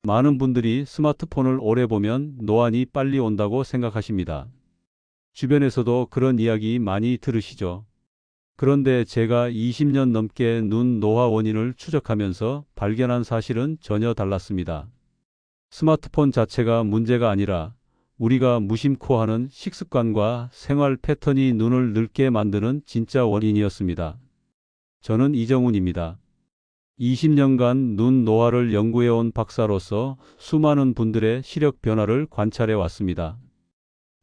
많은 분들이 스마트폰을 오래 보면 노안이 빨리 온다고 생각하십니다. 주변에서도 그런 이야기 많이 들으시죠? 그런데 제가 20년 넘게 눈 노화 원인을 추적하면서 발견한 사실은 전혀 달랐습니다. 스마트폰 자체가 문제가 아니라 우리가 무심코 하는 식습관과 생활 패턴이 눈을 늙게 만드는 진짜 원인이었습니다. 저는 이정훈입니다. 20년간 눈 노화를 연구해온 박사로서 수많은 분들의 시력 변화를 관찰해 왔습니다.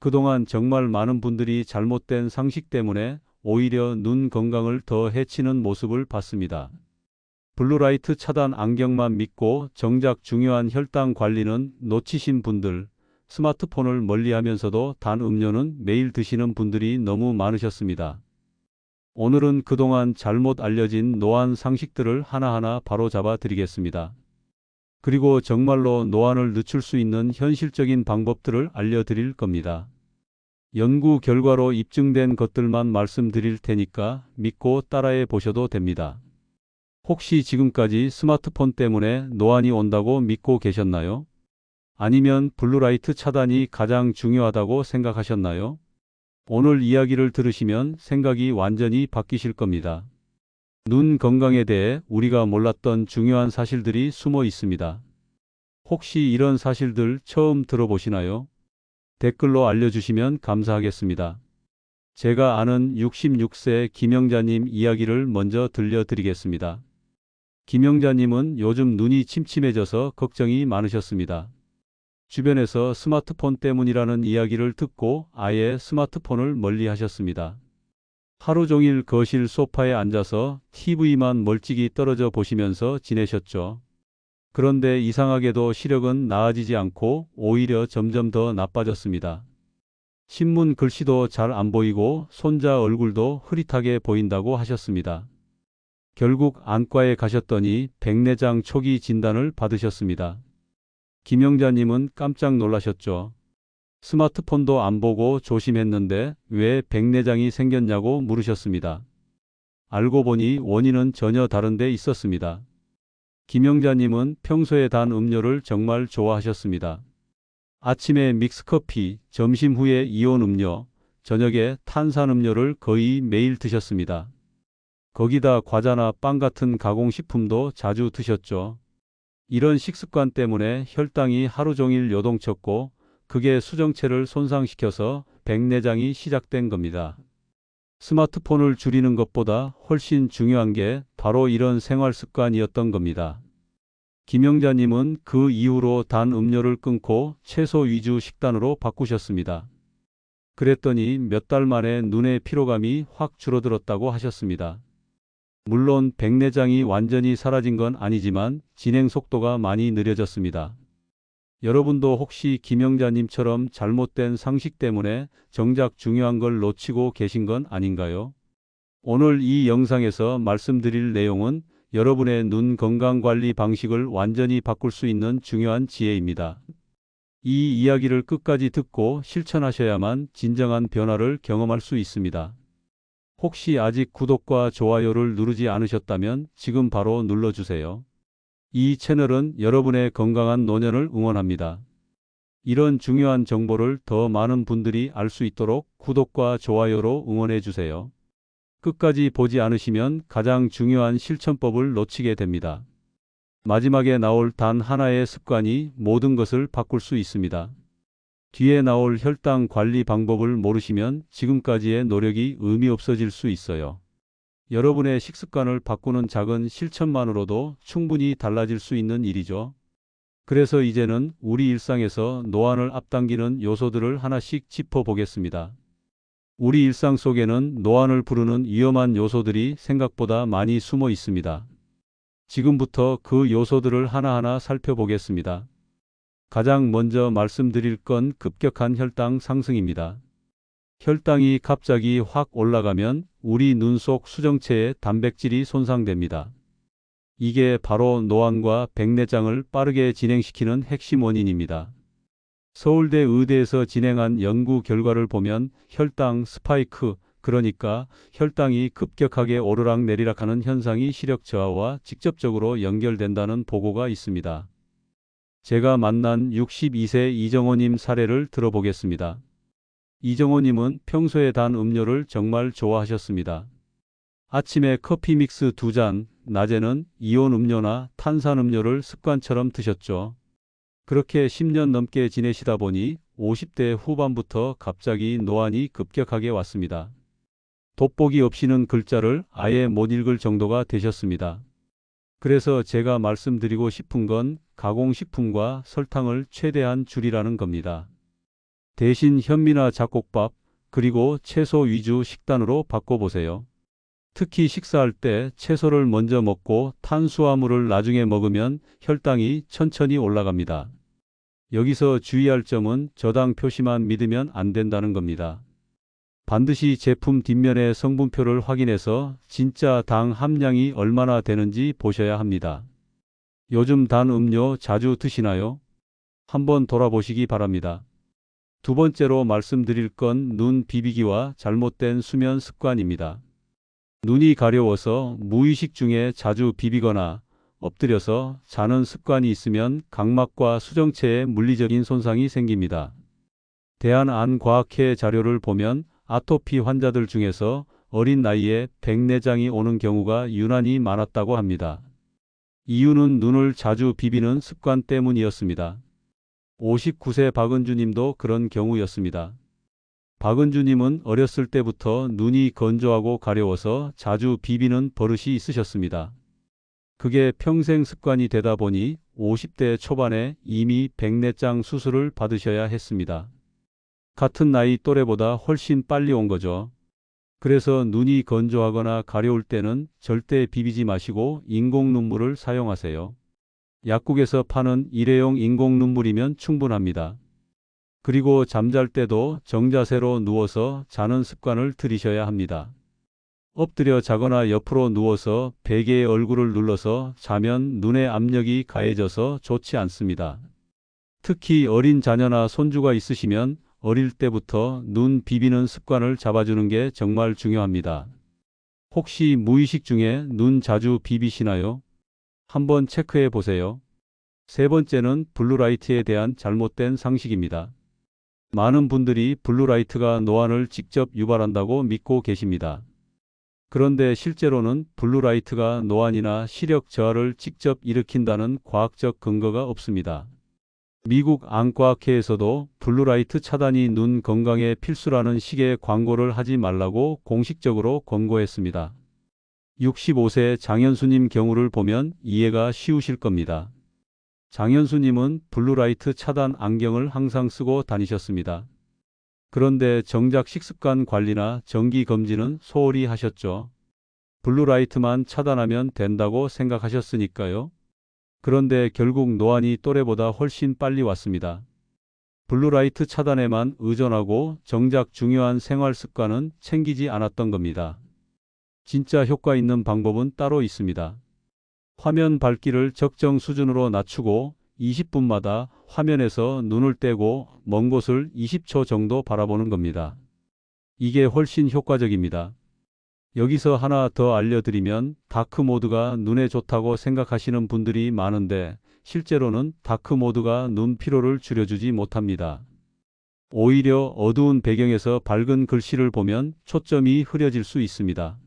그동안 정말 많은 분들이 잘못된 상식 때문에 오히려 눈 건강을 더 해치는 모습을 봤습니다. 블루라이트 차단 안경만 믿고 정작 중요한 혈당 관리는 놓치신 분들, 스마트폰을 멀리하면서도 단 음료는 매일 드시는 분들이 너무 많으셨습니다. 오늘은 그동안 잘못 알려진 노안 상식들을 하나하나 바로잡아 드리겠습니다. 그리고 정말로 노안을 늦출 수 있는 현실적인 방법들을 알려드릴 겁니다. 연구 결과로 입증된 것들만 말씀드릴 테니까 믿고 따라해 보셔도 됩니다. 혹시 지금까지 스마트폰 때문에 노안이 온다고 믿고 계셨나요? 아니면 블루라이트 차단이 가장 중요하다고 생각하셨나요? 오늘 이야기를 들으시면 생각이 완전히 바뀌실 겁니다. 눈 건강에 대해 우리가 몰랐던 중요한 사실들이 숨어 있습니다. 혹시 이런 사실들 처음 들어보시나요? 댓글로 알려주시면 감사하겠습니다. 제가 아는 66세 김영자님 이야기를 먼저 들려드리겠습니다. 김영자님은 요즘 눈이 침침해져서 걱정이 많으셨습니다. 주변에서 스마트폰 때문이라는 이야기를 듣고 아예 스마트폰을 멀리 하셨습니다. 하루 종일 거실 소파에 앉아서 TV만 멀찍이 떨어져 보시면서 지내셨죠. 그런데 이상하게도 시력은 나아지지 않고 오히려 점점 더 나빠졌습니다. 신문 글씨도 잘 안 보이고 손자 얼굴도 흐릿하게 보인다고 하셨습니다. 결국 안과에 가셨더니 백내장 초기 진단을 받으셨습니다. 김영자님은 깜짝 놀라셨죠. 스마트폰도 안 보고 조심했는데 왜 백내장이 생겼냐고 물으셨습니다. 알고 보니 원인은 전혀 다른 데 있었습니다. 김영자님은 평소에 단 음료를 정말 좋아하셨습니다. 아침에 믹스커피, 점심 후에 이온 음료, 저녁에 탄산음료를 거의 매일 드셨습니다. 거기다 과자나 빵 같은 가공식품도 자주 드셨죠. 이런 식습관 때문에 혈당이 하루 종일 요동쳤고 그게 수정체를 손상시켜서 백내장이 시작된 겁니다. 스마트폰을 줄이는 것보다 훨씬 중요한 게 바로 이런 생활 습관이었던 겁니다. 김영자님은 그 이후로 단 음료를 끊고 채소 위주 식단으로 바꾸셨습니다. 그랬더니 몇 달 만에 눈의 피로감이 확 줄어들었다고 하셨습니다. 물론 백내장이 완전히 사라진 건 아니지만 진행 속도가 많이 느려졌습니다. 여러분도 혹시 김영자님처럼 잘못된 상식 때문에 정작 중요한 걸 놓치고 계신 건 아닌가요? 오늘 이 영상에서 말씀드릴 내용은 여러분의 눈 건강 관리 방식을 완전히 바꿀 수 있는 중요한 지혜입니다. 이 이야기를 끝까지 듣고 실천하셔야만 진정한 변화를 경험할 수 있습니다. 혹시 아직 구독과 좋아요를 누르지 않으셨다면 지금 바로 눌러주세요. 이 채널은 여러분의 건강한 노년을 응원합니다. 이런 중요한 정보를 더 많은 분들이 알 수 있도록 구독과 좋아요로 응원해 주세요. 끝까지 보지 않으시면 가장 중요한 실천법을 놓치게 됩니다. 마지막에 나올 단 하나의 습관이 모든 것을 바꿀 수 있습니다. 뒤에 나올 혈당 관리 방법을 모르시면 지금까지의 노력이 의미 없어질 수 있어요. 여러분의 식습관을 바꾸는 작은 실천만으로도 충분히 달라질 수 있는 일이죠. 그래서 이제는 우리 일상에서 노안을 앞당기는 요소들을 하나씩 짚어보겠습니다. 우리 일상 속에는 노안을 부르는 위험한 요소들이 생각보다 많이 숨어 있습니다. 지금부터 그 요소들을 하나하나 살펴보겠습니다. 가장 먼저 말씀드릴 건 급격한 혈당 상승입니다. 혈당이 갑자기 확 올라가면 우리 눈 속 수정체의 단백질이 손상됩니다. 이게 바로 노안과 백내장을 빠르게 진행시키는 핵심 원인입니다. 서울대 의대에서 진행한 연구 결과를 보면 혈당 스파이크, 그러니까 혈당이 급격하게 오르락내리락하는 현상이 시력 저하와 직접적으로 연결된다는 보고가 있습니다. 제가 만난 62세 이정호님 사례를 들어보겠습니다. 이정호님은 평소에 단 음료를 정말 좋아하셨습니다. 아침에 커피 믹스 2잔, 낮에는 이온 음료나 탄산 음료를 습관처럼 드셨죠. 그렇게 10년 넘게 지내시다 보니 50대 후반부터 갑자기 노안이 급격하게 왔습니다. 돋보기 없이는 글자를 아예 못 읽을 정도가 되셨습니다. 그래서 제가 말씀드리고 싶은 건 가공식품과 설탕을 최대한 줄이라는 겁니다. 대신 현미나 잡곡밥, 그리고 채소 위주 식단으로 바꿔보세요. 특히 식사할 때 채소를 먼저 먹고 탄수화물을 나중에 먹으면 혈당이 천천히 올라갑니다. 여기서 주의할 점은 저당 표시만 믿으면 안 된다는 겁니다. 반드시 제품 뒷면의 성분표를 확인해서 진짜 당 함량이 얼마나 되는지 보셔야 합니다. 요즘 단 음료 자주 드시나요? 한번 돌아보시기 바랍니다. 두 번째로 말씀드릴 건 눈 비비기와 잘못된 수면 습관입니다. 눈이 가려워서 무의식 중에 자주 비비거나 엎드려서 자는 습관이 있으면 각막과 수정체에 물리적인 손상이 생깁니다. 대한안과학회 자료를 보면 아토피 환자들 중에서 어린 나이에 백내장이 오는 경우가 유난히 많았다고 합니다. 이유는 눈을 자주 비비는 습관 때문이었습니다. 59세 박은주님도 그런 경우였습니다. 박은주님은 어렸을 때부터 눈이 건조하고 가려워서 자주 비비는 버릇이 있으셨습니다. 그게 평생 습관이 되다 보니 50대 초반에 이미 백내장 수술을 받으셔야 했습니다. 같은 나이 또래보다 훨씬 빨리 온 거죠. 그래서 눈이 건조하거나 가려울 때는 절대 비비지 마시고 인공 눈물을 사용하세요. 약국에서 파는 일회용 인공 눈물이면 충분합니다. 그리고 잠잘 때도 정자세로 누워서 자는 습관을 들이셔야 합니다. 엎드려 자거나 옆으로 누워서 베개에 얼굴을 눌러서 자면 눈의 압력이 가해져서 좋지 않습니다. 특히 어린 자녀나 손주가 있으시면 어릴 때부터 눈 비비는 습관을 잡아주는 게 정말 중요합니다. 혹시 무의식 중에 눈 자주 비비시나요? 한번 체크해 보세요. 세 번째는 블루라이트에 대한 잘못된 상식입니다. 많은 분들이 블루라이트가 노안을 직접 유발한다고 믿고 계십니다. 그런데 실제로는 블루라이트가 노안이나 시력 저하를 직접 일으킨다는 과학적 근거가 없습니다. 미국 안과학회에서도 블루라이트 차단이 눈 건강에 필수라는 식의 광고를 하지 말라고 공식적으로 권고했습니다. 65세 장현수님 경우를 보면 이해가 쉬우실 겁니다. 장현수님은 블루라이트 차단 안경을 항상 쓰고 다니셨습니다. 그런데 정작 식습관 관리나 정기 검진은 소홀히 하셨죠. 블루라이트만 차단하면 된다고 생각하셨으니까요. 그런데 결국 노안이 또래보다 훨씬 빨리 왔습니다. 블루라이트 차단에만 의존하고 정작 중요한 생활 습관은 챙기지 않았던 겁니다. 진짜 효과 있는 방법은 따로 있습니다. 화면 밝기를 적정 수준으로 낮추고 20분마다 화면에서 눈을 떼고 먼 곳을 20초 정도 바라보는 겁니다. 이게 훨씬 효과적입니다. 여기서 하나 더 알려드리면 다크모드가 눈에 좋다고 생각하시는 분들이 많은데 실제로는 다크모드가 눈 피로를 줄여주지 못합니다. 오히려 어두운 배경에서 밝은 글씨를 보면 초점이 흐려질 수 있습니다.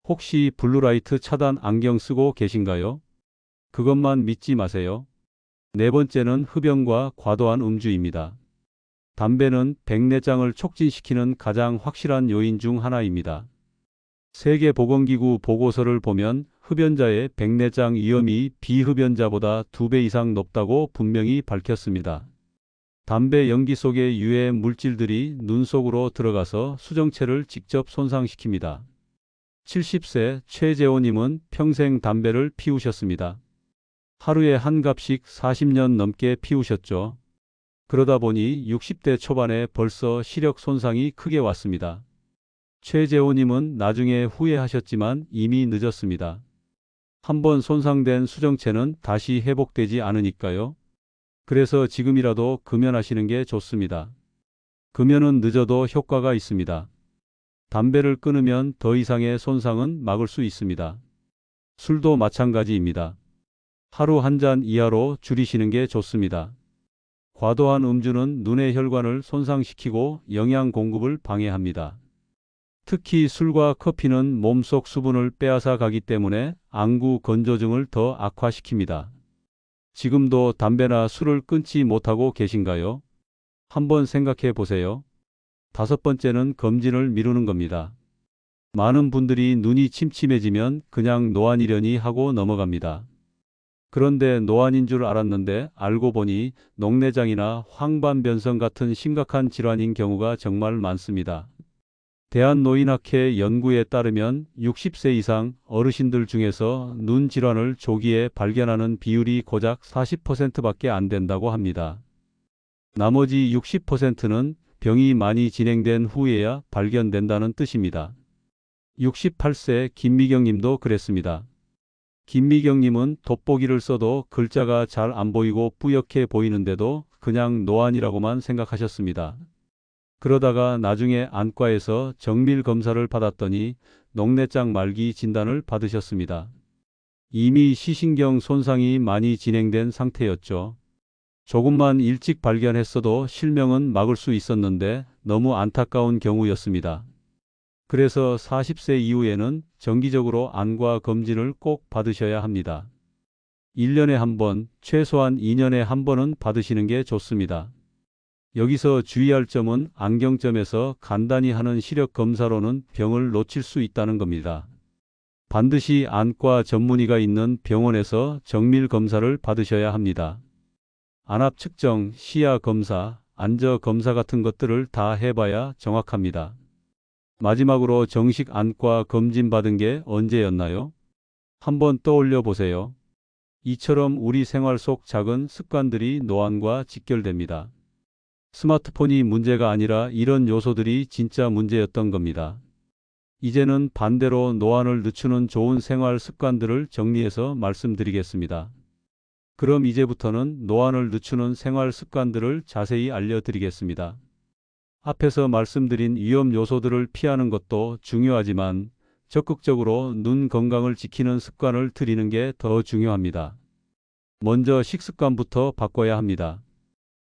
혹시 블루라이트 차단 안경 쓰고 계신가요? 그것만 믿지 마세요. 네 번째는 흡연과 과도한 음주입니다. 담배는 백내장을 촉진시키는 가장 확실한 요인 중 하나입니다. 세계보건기구 보고서를 보면 흡연자의 백내장 위험이 비흡연자보다 2배 이상 높다고 분명히 밝혔습니다. 담배 연기 속의 유해 물질들이 눈 속으로 들어가서 수정체를 직접 손상시킵니다. 70세 최재호님은 평생 담배를 피우셨습니다. 하루에 한 갑씩 40년 넘게 피우셨죠. 그러다 보니 60대 초반에 벌써 시력 손상이 크게 왔습니다. 최재호님은 나중에 후회하셨지만 이미 늦었습니다. 한번 손상된 수정체는 다시 회복되지 않으니까요. 그래서 지금이라도 금연하시는 게 좋습니다. 금연은 늦어도 효과가 있습니다. 담배를 끊으면 더 이상의 손상은 막을 수 있습니다. 술도 마찬가지입니다. 하루 한 잔 이하로 줄이시는 게 좋습니다. 과도한 음주는 눈의 혈관을 손상시키고 영양 공급을 방해합니다. 특히 술과 커피는 몸속 수분을 빼앗아 가기 때문에 안구 건조증을 더 악화시킵니다. 지금도 담배나 술을 끊지 못하고 계신가요? 한번 생각해 보세요. 다섯 번째는 검진을 미루는 겁니다. 많은 분들이 눈이 침침해지면 그냥 노안이려니 하고 넘어갑니다. 그런데 노안인 줄 알았는데 알고 보니 녹내장이나 황반변성 같은 심각한 질환인 경우가 정말 많습니다. 대한노인학회 연구에 따르면 60세 이상 어르신들 중에서 눈 질환을 조기에 발견하는 비율이 고작 40%밖에 안 된다고 합니다. 나머지 60%는 병이 많이 진행된 후에야 발견된다는 뜻입니다. 68세 김미경 님도 그랬습니다. 김미경 님은 돋보기를 써도 글자가 잘 안 보이고 뿌옇게 보이는데도 그냥 노안이라고만 생각하셨습니다. 그러다가 나중에 안과에서 정밀 검사를 받았더니 녹내장 말기 진단을 받으셨습니다. 이미 시신경 손상이 많이 진행된 상태였죠. 조금만 일찍 발견했어도 실명은 막을 수 있었는데 너무 안타까운 경우였습니다. 그래서 40세 이후에는 정기적으로 안과 검진을 꼭 받으셔야 합니다. 1년에 한 번, 최소한 2년에 한 번은 받으시는 게 좋습니다. 여기서 주의할 점은 안경점에서 간단히 하는 시력 검사로는 병을 놓칠 수 있다는 겁니다. 반드시 안과 전문의가 있는 병원에서 정밀 검사를 받으셔야 합니다. 안압 측정, 시야 검사, 안저 검사 같은 것들을 다 해봐야 정확합니다. 마지막으로 정식 안과 검진 받은 게 언제였나요? 한번 떠올려 보세요. 이처럼 우리 생활 속 작은 습관들이 노안과 직결됩니다. 스마트폰이 문제가 아니라 이런 요소들이 진짜 문제였던 겁니다. 이제는 반대로 노안을 늦추는 좋은 생활 습관들을 정리해서 말씀드리겠습니다. 그럼 이제부터는 노안을 늦추는 생활 습관들을 자세히 알려드리겠습니다. 앞에서 말씀드린 위험 요소들을 피하는 것도 중요하지만 적극적으로 눈 건강을 지키는 습관을 들이는 게 더 중요합니다. 먼저 식습관부터 바꿔야 합니다.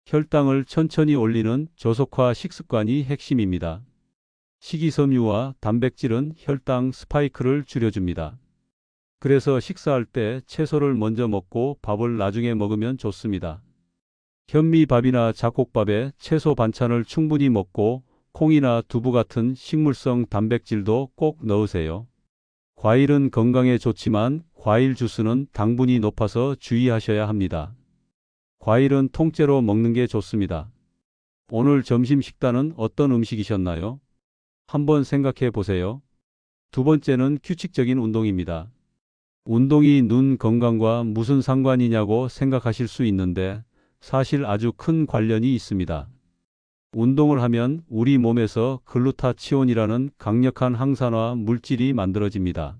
혈당을 천천히 올리는 저속화 식습관이 핵심입니다. 식이섬유와 단백질은 혈당 스파이크를 줄여줍니다. 그래서 식사할 때 채소를 먼저 먹고 밥을 나중에 먹으면 좋습니다. 현미밥이나 잡곡밥에 채소 반찬을 충분히 먹고 콩이나 두부 같은 식물성 단백질도 꼭 넣으세요. 과일은 건강에 좋지만 과일 주스는 당분이 높아서 주의하셔야 합니다. 과일은 통째로 먹는 게 좋습니다. 오늘 점심 식단은 어떤 음식이셨나요? 한번 생각해 보세요. 두 번째는 규칙적인 운동입니다. 운동이 눈 건강과 무슨 상관이냐고 생각하실 수 있는데 사실 아주 큰 관련이 있습니다. 운동을 하면 우리 몸에서 글루타치온이라는 강력한 항산화 물질이 만들어집니다.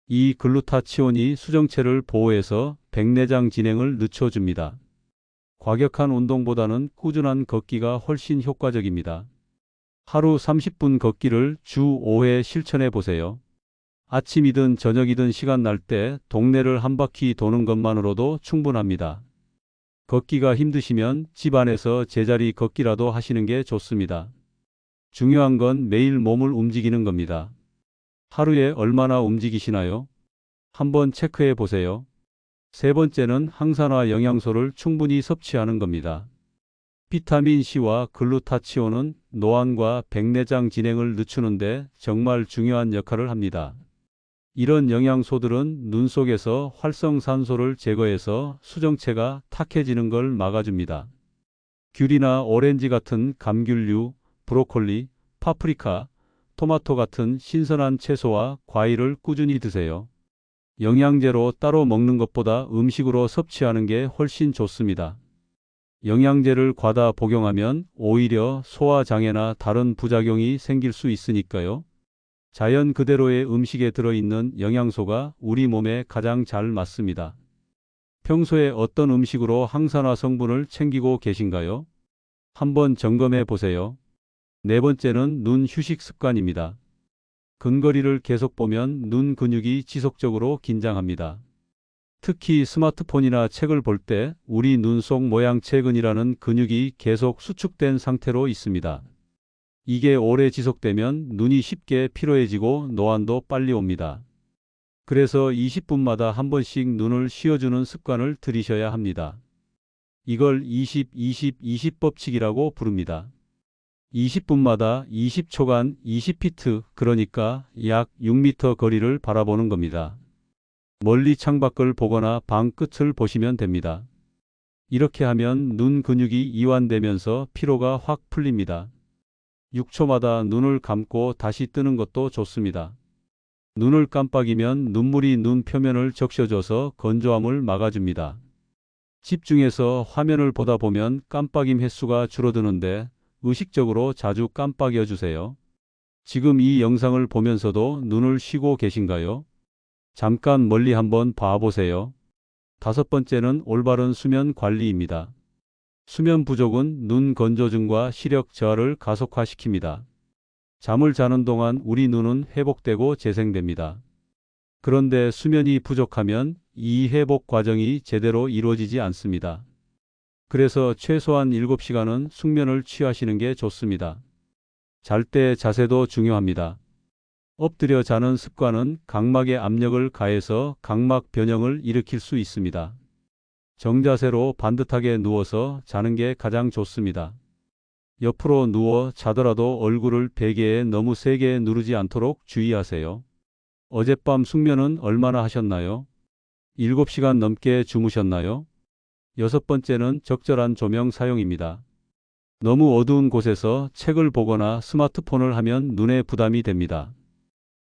이 글루타치온이 수정체를 보호해서 백내장 진행을 늦춰줍니다. 과격한 운동보다는 꾸준한 걷기가 훨씬 효과적입니다. 하루 30분 걷기를 주 5회 실천해 보세요. 아침이든 저녁이든 시간 날 때 동네를 한 바퀴 도는 것만으로도 충분합니다. 걷기가 힘드시면 집 안에서 제자리 걷기라도 하시는 게 좋습니다. 중요한 건 매일 몸을 움직이는 겁니다. 하루에 얼마나 움직이시나요? 한번 체크해 보세요. 세 번째는 항산화 영양소를 충분히 섭취하는 겁니다. 비타민 C와 글루타치온은 노안과 백내장 진행을 늦추는데 정말 중요한 역할을 합니다. 이런 영양소들은 눈 속에서 활성산소를 제거해서 수정체가 탁해지는 걸 막아줍니다. 귤이나 오렌지 같은 감귤류, 브로콜리, 파프리카, 토마토 같은 신선한 채소와 과일을 꾸준히 드세요. 영양제로 따로 먹는 것보다 음식으로 섭취하는 게 훨씬 좋습니다. 영양제를 과다 복용하면 오히려 소화장애나 다른 부작용이 생길 수 있으니까요. 자연 그대로의 음식에 들어있는 영양소가 우리 몸에 가장 잘 맞습니다. 평소에 어떤 음식으로 항산화 성분을 챙기고 계신가요? 한번 점검해 보세요. 네 번째는 눈 휴식 습관입니다. 근거리를 계속 보면 눈 근육이 지속적으로 긴장합니다. 특히 스마트폰이나 책을 볼 때 우리 눈 속 모양체근이라는 근육이 계속 수축된 상태로 있습니다. 이게 오래 지속되면 눈이 쉽게 피로해지고 노안도 빨리 옵니다. 그래서 20분마다 한 번씩 눈을 쉬어주는 습관을 들이셔야 합니다. 이걸 20-20-20 법칙이라고 부릅니다. 20분마다 20초간 20피트, 그러니까 약 6m 거리를 바라보는 겁니다. 멀리 창밖을 보거나 방 끝을 보시면 됩니다. 이렇게 하면 눈 근육이 이완되면서 피로가 확 풀립니다. 6초마다 눈을 감고 다시 뜨는 것도 좋습니다. 눈을 깜빡이면 눈물이 눈 표면을 적셔줘서 건조함을 막아줍니다. 집중해서 화면을 보다 보면 깜빡임 횟수가 줄어드는데 의식적으로 자주 깜빡여 주세요. 지금 이 영상을 보면서도 눈을 쉬고 계신가요? 잠깐 멀리 한번 봐보세요. 5번째는 올바른 수면 관리입니다. 수면 부족은 눈 건조증과 시력 저하를 가속화시킵니다. 잠을 자는 동안 우리 눈은 회복되고 재생됩니다. 그런데 수면이 부족하면 이 회복 과정이 제대로 이루어지지 않습니다. 그래서 최소한 7시간은 숙면을 취하시는 게 좋습니다. 잘 때 자세도 중요합니다. 엎드려 자는 습관은 각막에 압력을 가해서 각막 변형을 일으킬 수 있습니다. 정자세로 반듯하게 누워서 자는 게 가장 좋습니다. 옆으로 누워 자더라도 얼굴을 베개에 너무 세게 누르지 않도록 주의하세요. 어젯밤 숙면은 얼마나 하셨나요? 7시간 넘게 주무셨나요? 6번째는 적절한 조명 사용입니다. 너무 어두운 곳에서 책을 보거나 스마트폰을 하면 눈에 부담이 됩니다.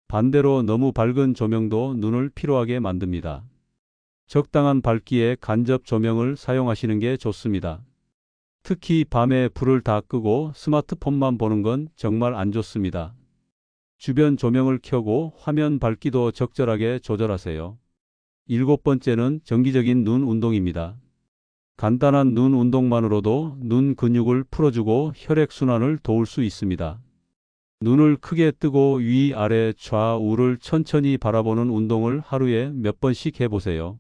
반대로 너무 밝은 조명도 눈을 피로하게 만듭니다. 적당한 밝기에 간접 조명을 사용하시는 게 좋습니다. 특히 밤에 불을 다 끄고 스마트폰만 보는 건 정말 안 좋습니다. 주변 조명을 켜고 화면 밝기도 적절하게 조절하세요. 7번째는 정기적인 눈 운동입니다. 간단한 눈 운동만으로도 눈 근육을 풀어주고 혈액순환을 도울 수 있습니다. 눈을 크게 뜨고 위아래 좌우를 천천히 바라보는 운동을 하루에 몇 번씩 해보세요.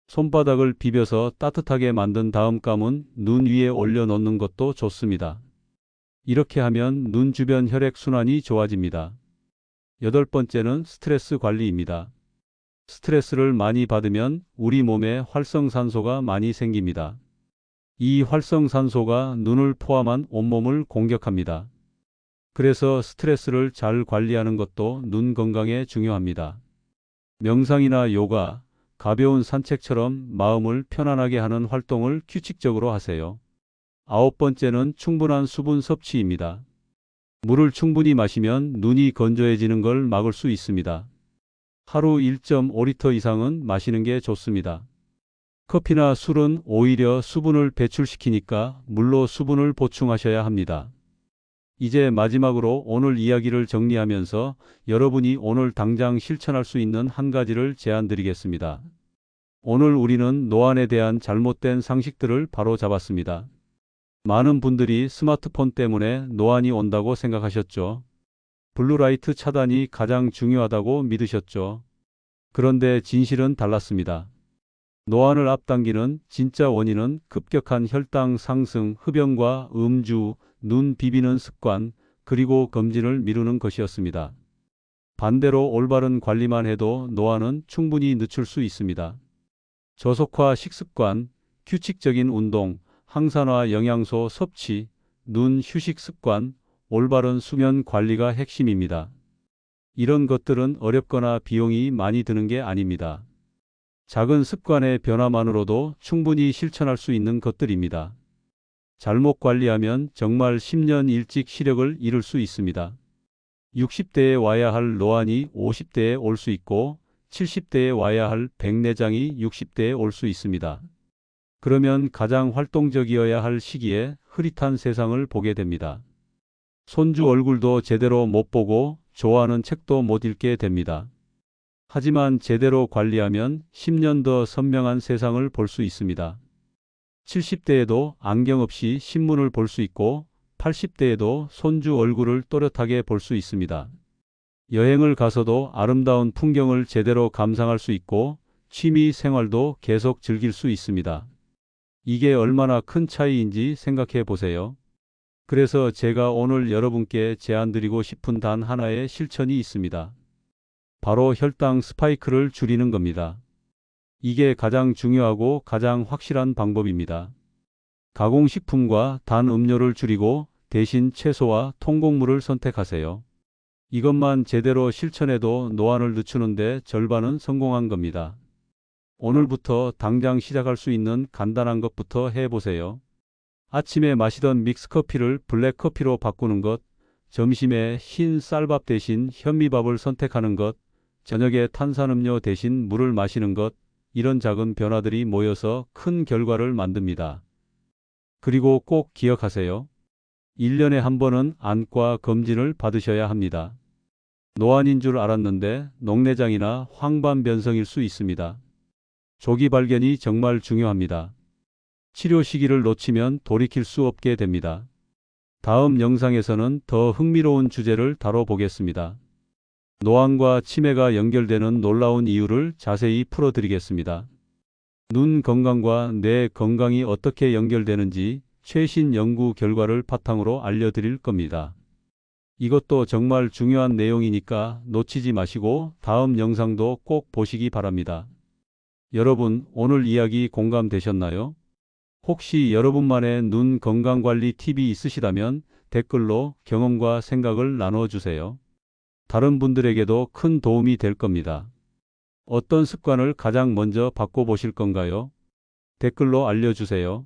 손바닥을 비벼서 따뜻하게 만든 다음 감은 눈 위에 올려놓는 것도 좋습니다. 이렇게 하면 눈 주변 혈액순환이 좋아집니다. 8번째는 스트레스 관리입니다. 스트레스를 많이 받으면 우리 몸에 활성산소가 많이 생깁니다. 이 활성산소가 눈을 포함한 온몸을 공격합니다. 그래서 스트레스를 잘 관리하는 것도 눈 건강에 중요합니다. 명상이나 요가, 가벼운 산책처럼 마음을 편안하게 하는 활동을 규칙적으로 하세요. 9번째는 충분한 수분 섭취입니다. 물을 충분히 마시면 눈이 건조해지는 걸 막을 수 있습니다. 하루 1.5리터 이상은 마시는 게 좋습니다. 커피나 술은 오히려 수분을 배출시키니까 물로 수분을 보충하셔야 합니다. 이제 마지막으로 오늘 이야기를 정리하면서 여러분이 오늘 당장 실천할 수 있는 한 가지를 제안드리겠습니다. 오늘 우리는 노안에 대한 잘못된 상식들을 바로 잡았습니다. 많은 분들이 스마트폰 때문에 노안이 온다고 생각하셨죠. 블루라이트 차단이 가장 중요하다고 믿으셨죠. 그런데 진실은 달랐습니다. 노안을 앞당기는 진짜 원인은 급격한 혈당 상승, 흡연과 음주, 눈 비비는 습관, 그리고 검진을 미루는 것이었습니다. 반대로 올바른 관리만 해도 노안은 충분히 늦출 수 있습니다. 저속화 식습관, 규칙적인 운동, 항산화 영양소 섭취, 눈 휴식 습관, 올바른 수면 관리가 핵심입니다. 이런 것들은 어렵거나 비용이 많이 드는 게 아닙니다. 작은 습관의 변화만으로도 충분히 실천할 수 있는 것들입니다. 잘못 관리하면 정말 10년 일찍 시력을 잃을 수 있습니다. 60대에 와야 할 노안이 50대에 올 수 있고 70대에 와야 할 백내장이 60대에 올 수 있습니다. 그러면 가장 활동적이어야 할 시기에 흐릿한 세상을 보게 됩니다. 손주 얼굴도 제대로 못 보고 좋아하는 책도 못 읽게 됩니다. 하지만 제대로 관리하면 10년 더 선명한 세상을 볼 수 있습니다. 70대에도 안경 없이 신문을 볼 수 있고 80대에도 손주 얼굴을 또렷하게 볼 수 있습니다. 여행을 가서도 아름다운 풍경을 제대로 감상할 수 있고 취미 생활도 계속 즐길 수 있습니다. 이게 얼마나 큰 차이인지 생각해 보세요. 그래서 제가 오늘 여러분께 제안드리고 싶은 단 하나의 실천이 있습니다. 바로 혈당 스파이크를 줄이는 겁니다. 이게 가장 중요하고 가장 확실한 방법입니다. 가공식품과 단 음료를 줄이고 대신 채소와 통곡물을 선택하세요. 이것만 제대로 실천해도 노안을 늦추는데 절반은 성공한 겁니다. 오늘부터 당장 시작할 수 있는 간단한 것부터 해보세요. 아침에 마시던 믹스커피를 블랙커피로 바꾸는 것, 점심에 흰 쌀밥 대신 현미밥을 선택하는 것, 저녁에 탄산음료 대신 물을 마시는 것, 이런 작은 변화들이 모여서 큰 결과를 만듭니다. 그리고 꼭 기억하세요. 1년에 한 번은 안과 검진을 받으셔야 합니다. 노안인 줄 알았는데 녹내장이나 황반변성일 수 있습니다. 조기 발견이 정말 중요합니다. 치료 시기를 놓치면 돌이킬 수 없게 됩니다. 다음 영상에서는 더 흥미로운 주제를 다뤄보겠습니다. 노안과 치매가 연결되는 놀라운 이유를 자세히 풀어드리겠습니다. 눈 건강과 뇌 건강이 어떻게 연결되는지 최신 연구 결과를 바탕으로 알려드릴 겁니다. 이것도 정말 중요한 내용이니까 놓치지 마시고 다음 영상도 꼭 보시기 바랍니다. 여러분, 오늘 이야기 공감되셨나요? 혹시 여러분만의 눈 건강관리 팁이 있으시다면 댓글로 경험과 생각을 나눠주세요. 다른 분들에게도 큰 도움이 될 겁니다. 어떤 습관을 가장 먼저 바꿔보실 건가요? 댓글로 알려주세요.